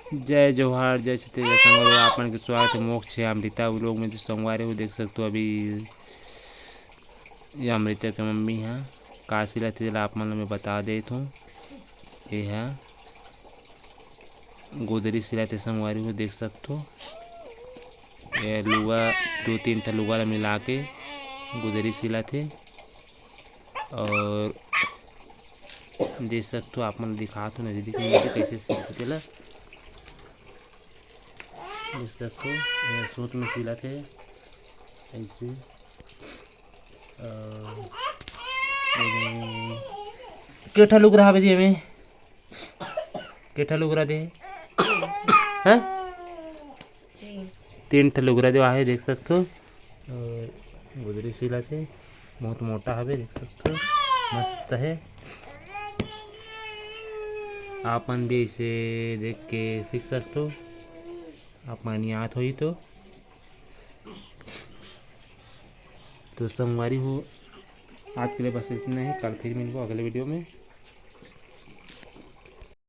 जय जोहार जय छत्तीसगढ़ संगवारी आपन के स्वागत है मोक्ष है अमृता लोग में जो संगवारी हो देख सकते हो। अभी ये अमृता के मम्मी है का सिलत है आप मन में बता देता हूँ। ये है गोदरी सिलत है संगवारी हो देख सकते हो। ये लुगा 2-3 ठा लुगा मिला के गोदरी सिलत है और देख सकते हो आप मन दिखाते हो नजदीक में कैसे सिलत है। देख सकते हो सूत में सिलत है ऐसे। केठा लुग रहा बजे में केठा लुग रहा दे हैं 3 ठा लुग रहा दे आहे देख सकते हो। गुदरी सिलत है बहुत मोटा है देख सकते हो मस्त है। आपन भी इसे देख के सीख सकते हो आप मन याद हो तो संगवारी हो। आज के लिए बस इतना ही, कल फिर मिलूंगा अगले वीडियो में।